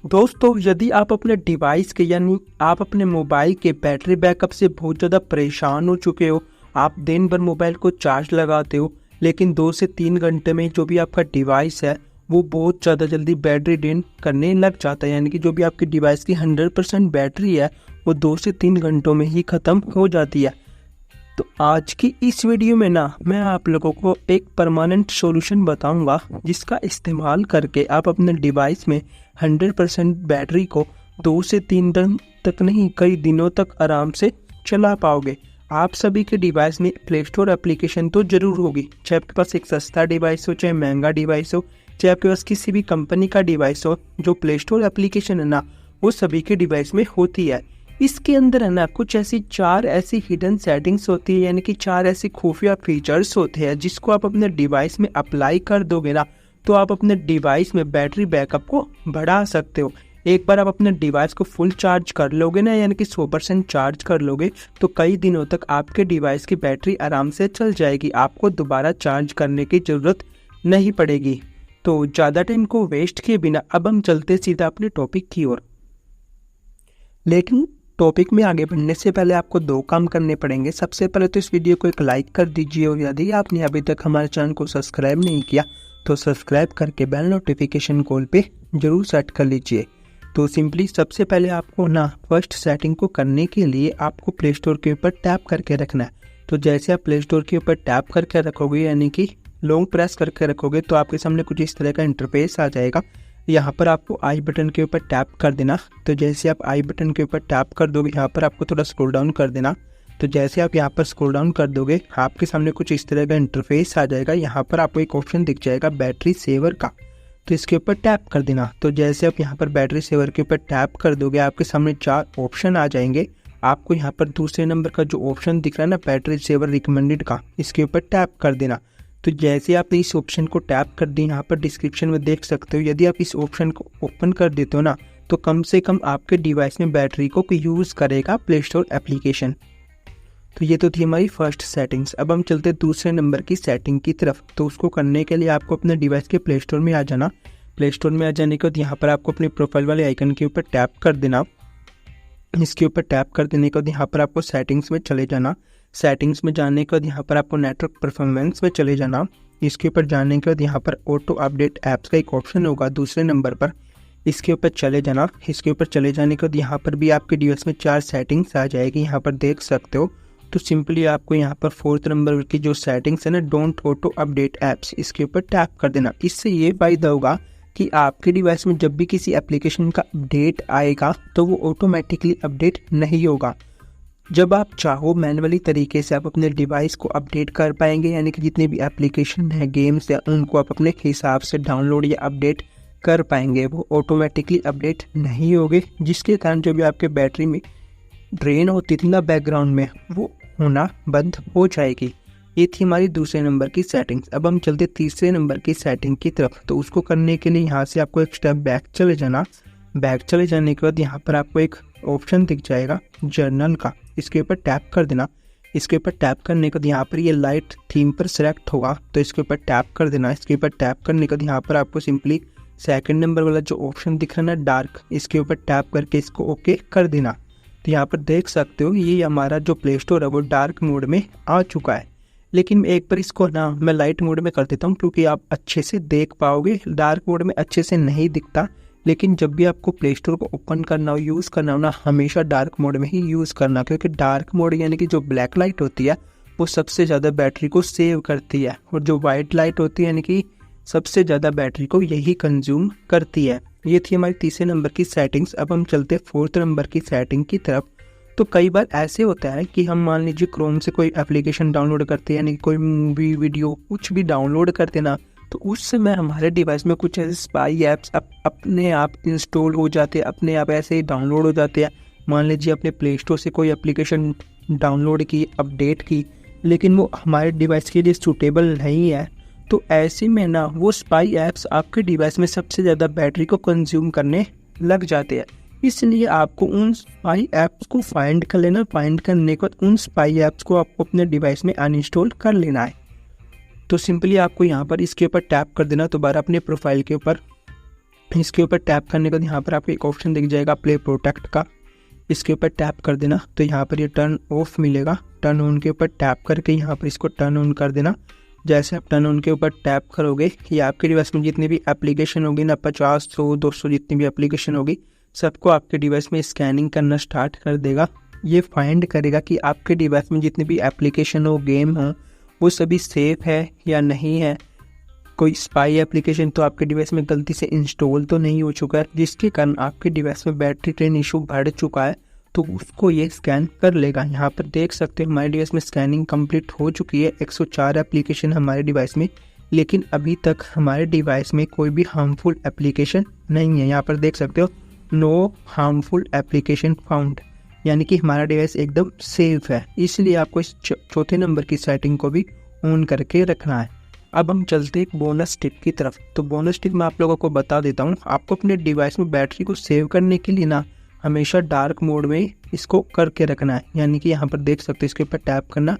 दोस्तों, यदि आप अपने डिवाइस के यानी आप अपने मोबाइल के बैटरी बैकअप से बहुत ज़्यादा परेशान हो चुके हो, आप दिन भर मोबाइल को चार्ज लगाते हो लेकिन 2 से 3 घंटे में जो भी आपका डिवाइस है वो बहुत ज़्यादा जल्दी बैटरी ड्रेन करने लग जाता है, यानी कि जो भी आपकी डिवाइस की 100% बैटरी है वो 2 से 3 घंटों में ही ख़त्म हो जाती है। तो आज की इस वीडियो में मैं आप लोगों को एक परमानेंट सॉल्यूशन बताऊंगा जिसका इस्तेमाल करके आप अपने डिवाइस में 100% बैटरी को 2 से 3 दिन तक नहीं, कई दिनों तक आराम से चला पाओगे। आप सभी के डिवाइस में प्ले स्टोर एप्लीकेशन तो जरूर होगी, चाहे आपके पास एक सस्ता डिवाइस हो, चाहे महंगा डिवाइस हो, चाहे आपके पास किसी भी कंपनी का डिवाइस हो, जो प्ले स्टोर एप्लीकेशन है वो सभी के डिवाइस में होती है। इसके अंदर है कुछ ऐसी 4 ऐसी हिडन सेटिंग्स होती है, यानी कि 4 ऐसी खुफिया फीचर्स होते हैं जिसको आप अपने डिवाइस में अप्लाई कर दोगे तो आप अपने डिवाइस में बैटरी बैकअप को बढ़ा सकते हो। एक बार आप अपने डिवाइस को फुल चार्ज कर लोगे यानी कि 100% चार्ज कर लोगे तो कई दिनों तक आपके डिवाइस की बैटरी आराम से चल जाएगी, आपको दोबारा चार्ज करने की ज़रूरत नहीं पड़ेगी। तो ज़्यादा टाइम को वेस्ट किए बिना अब हम चलते सीधा अपने टॉपिक की ओर। लेकिन टॉपिक में आगे बढ़ने से पहले आपको 2 काम करने पड़ेंगे। सबसे पहले तो इस वीडियो को एक लाइक कर दीजिए और यदि आपने अभी तक हमारे चैनल को सब्सक्राइब नहीं किया तो सब्सक्राइब करके बेल नोटिफिकेशन कॉल पे जरूर सेट कर लीजिए। तो सिंपली सबसे पहले आपको फर्स्ट सेटिंग को करने के लिए आपको प्ले स्टोर के ऊपर टैप करके रखना है। तो जैसे आप प्ले स्टोर के ऊपर टैप करके रखोगे यानी कि लॉन्ग प्रेस करके रखोगे तो आपके सामने कुछ इस तरह का इंटरफेस आ जाएगा। यहाँ पर आपको आई बटन के ऊपर टैप कर देना। तो जैसे आप आई बटन के ऊपर टैप कर दोगे यहाँ पर आपको थोड़ा स्क्रॉल डाउन कर देना। तो जैसे आप यहाँ पर स्क्रॉल डाउन कर दोगे आपके सामने कुछ इस तरह का इंटरफेस आ जाएगा। यहाँ पर आपको एक ऑप्शन दिख जाएगा बैटरी सेवर का, तो इसके ऊपर टैप कर देना। तो जैसे आप यहाँ पर बैटरी सेवर के ऊपर टैप कर दोगे आपके सामने 4 ऑप्शन आ जाएंगे। आपको यहाँ पर दूसरे नंबर का जो ऑप्शन दिख रहा है बैटरी सेवर रिकमेंडेड का, इसके ऊपर टैप कर देना। तो जैसे आपने इस ऑप्शन को टैप कर दी, यहाँ पर डिस्क्रिप्शन में देख सकते हो, यदि आप इस ऑप्शन को ओपन कर देते हो तो कम से कम आपके डिवाइस में बैटरी को यूज़ करेगा प्ले स्टोर एप्लीकेशन। तो ये तो थी हमारी फर्स्ट सेटिंग्स। अब हम चलते दूसरे नंबर की सेटिंग की तरफ। तो उसको करने के लिए आपको अपने डिवाइस के प्ले स्टोर में आ जाना। प्ले स्टोर में आ जाने के बाद यहाँ पर आपको अपने प्रोफाइल वाले आइकन के ऊपर टैप कर देना। इसके ऊपर टैप कर देने के बाद यहाँ पर आपको सेटिंग्स में चले जाना। सेटिंग्स में जाने के बाद यहाँ पर आपको नेटवर्क परफॉर्मेंस में चले जाना। इसके ऊपर जाने के बाद यहाँ पर ऑटो अपडेट ऐप्स का एक ऑप्शन होगा दूसरे नंबर पर, इसके ऊपर चले जाना। इसके ऊपर चले जाने के बाद यहाँ पर भी आपके डिवाइस में 4 सेटिंग्स आ जाएगी, यहाँ पर देख सकते हो। तो सिंपली आपको यहाँ पर 4th नंबर की जो सेटिंग्स है डोंट ऑटो अपडेट ऐप्स, इसके ऊपर टैप कर देना। इससे ये फायदा होगा कि आपके डिवाइस में जब भी किसी एप्लीकेशन का अपडेट आएगा तो वो ऑटोमेटिकली अपडेट नहीं होगा। जब आप चाहो मैनुअली तरीके से आप अपने डिवाइस को अपडेट कर पाएंगे, यानी कि जितने भी एप्लीकेशन है, गेम्स है, उनको आप अपने हिसाब से डाउनलोड या अपडेट कर पाएंगे, वो ऑटोमेटिकली अपडेट नहीं होंगे, जिसके कारण जो भी आपके बैटरी में ड्रेन होती थी बैकग्राउंड में वो होना बंद हो जाएगी। ये थी हमारी दूसरे नंबर की सेटिंग्स। अब हम चलते तीसरे नंबर की सेटिंग की तरफ। तो उसको करने के लिए यहाँ से आपको एक स्टेप बैक चले जाना। बैक चले जाने के बाद यहाँ पर आपको एक ऑप्शन दिख जाएगा जर्नल का, इसके ऊपर टैप कर देना। इसके ऊपर टैप करने के बाद यहाँ पर ये लाइट थीम पर सेलेक्ट होगा, तो इसके ऊपर टैप कर देना। इसके ऊपर टैप करने के बाद यहाँ पर आपको सिंपली 2nd नंबर वाला जो ऑप्शन दिख रहा है डार्क, इसके ऊपर टैप करके इसको ओके कर देना। तो यहाँ पर देख सकते हो ये हमारा जो प्ले स्टोर है वो डार्क मोड में आ चुका है। लेकिन एक बार इसको मैं लाइट मोड में कर देता हूँ क्योंकि आप अच्छे से देख पाओगे। डार्क मोड में अच्छे से नहीं दिखता, लेकिन जब भी आपको प्ले स्टोर को ओपन करना हो, यूज़ करना हो हमेशा डार्क मोड में ही यूज़ करना, क्योंकि डार्क मोड यानी कि जो ब्लैक लाइट होती है वो सबसे ज़्यादा बैटरी को सेव करती है, और जो वाइट लाइट होती है यानी कि सबसे ज़्यादा बैटरी को यही कंज्यूम करती है। ये थी हमारी तीसरे नंबर की सेटिंग्स। अब हम चलते 4th नंबर की सेटिंग की तरफ। तो कई बार ऐसे होता है कि हम मान लीजिए क्रोम से कोई एप्लीकेशन डाउनलोड करते हैं, यानी कोई मूवी, वीडियो कुछ भी डाउनलोड करते तो उस समय हमारे डिवाइस में कुछ ऐसे स्पाई ऐप्स अपने आप इंस्टॉल हो जाते हैं, अपने आप ऐसे ही डाउनलोड हो जाते हैं। मान लीजिए अपने प्ले स्टोर से कोई एप्लीकेशन डाउनलोड की, अपडेट की, लेकिन वो हमारे डिवाइस के लिए सूटेबल नहीं है, तो ऐसे में वो स्पाई ऐप्स आपके डिवाइस में सबसे ज़्यादा बैटरी को कंज्यूम करने लग जाते हैं। इसलिए आपको उन स्पाई ऐप्स को फाइंड कर लेना। फाइंड करने के बाद उन स्पाई ऐप्स को आपको अपने डिवाइस में अनइंस्टॉल कर लेना है। तो सिंपली आपको यहाँ पर इसके ऊपर टैप कर देना, दोबारा अपने प्रोफाइल के ऊपर इसके ऊपर टैप करने के बाद यहाँ पर आपको एक ऑप्शन दिख जाएगा प्ले प्रोटेक्ट का, इसके ऊपर टैप कर देना तो यहाँ पर ये टर्न ऑफ मिलेगा। टर्न ऑन के ऊपर टैप करके यहाँ पर इसको टर्न ऑन कर देना। जैसे आप टर्न ऑन के ऊपर टैप करोगे कि आपके डिवाइस में जितनी भी एप्लीकेशन होगी ना, 50, 100, 200 जितनी भी एप्लीकेशन होगी, सबको आपके डिवाइस में स्कैनिंग करना स्टार्ट कर देगा। ये फाइंड करेगा कि आपके डिवाइस में जितनी भी एप्लीकेशन हो, गेम हो, वो सभी सेफ है या नहीं है। कोई स्पाई एप्लीकेशन तो आपके डिवाइस में गलती से इंस्टॉल तो नहीं हो चुका है, जिसके कारण आपके डिवाइस में बैटरी ड्रेन इशू बढ़ चुका है, तो उसको ये स्कैन कर लेगा। यहाँ पर देख सकते हो हमारे डिवाइस में स्कैनिंग कंप्लीट हो चुकी है। 104 एप्लीकेशन हमारे डिवाइस में, लेकिन अभी तक हमारे डिवाइस में कोई भी हार्मफुल एप्लीकेशन नहीं है। यहाँ पर देख सकते हो नो हार्मफुल एप्लीकेशन फाउंड, यानी कि हमारा डिवाइस एकदम सेफ है। इसलिए आपको इस चौथे नंबर की सेटिंग को भी ऑन करके रखना है। अब हम चलते एक बोनस टिप की तरफ। तो बोनस टिप मैं आप लोगों को बता देता हूँ। आपको अपने डिवाइस में बैटरी को सेव करने के लिए ना हमेशा डार्क मोड में इसको करके रखना है। यानी कि यहाँ पर देख सकते हो इसके ऊपर टैप करना,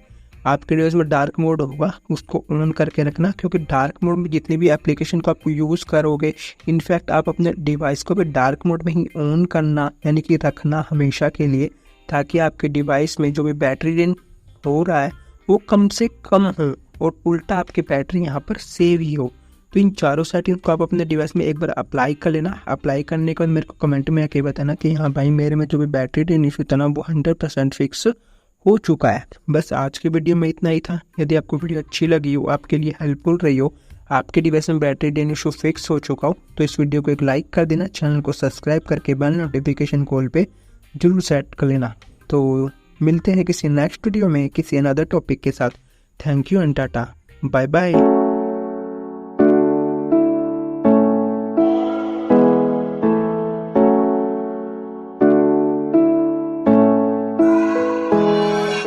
आपके डिवाइस में डार्क मोड होगा उसको ऑन करके रखना, क्योंकि डार्क मोड में जितनी भी एप्लीकेशन को आप यूज़ करोगे, इनफैक्ट आप अपने डिवाइस को भी डार्क मोड में ही ऑन करना यानी कि रखना हमेशा के लिए, ताकि आपके डिवाइस में जो भी बैटरी ड्रेन हो रहा है वो कम से कम हो और उल्टा आपकी बैटरी यहाँ पर सेव ही हो। तो इन चारों सेटिंग को आप अपने डिवाइस में एक बार अप्लाई कर लेना। अप्लाई करने के बाद मेरे को कमेंट में आके बताना कि हाँ भाई मेरे में जो भी बैटरी ड्रेन इशू था ना वो 100% फिक्स हो चुका है। बस आज की वीडियो में इतना ही था। यदि आपको वीडियो अच्छी लगी हो, आपके लिए हेल्पफुल रही हो, आपके डिवाइस में बैटरी ड्रेन इशू फिक्स हो चुका हो, तो इस वीडियो को एक लाइक कर देना, चैनल को सब्सक्राइब करके बेल नोटिफिकेशन कॉल पे जरूर सेट कर लेना। तो मिलते हैं किसी नेक्स्ट वीडियो में किसी अनदर टॉपिक के साथ। Thank you and tata, bye bye.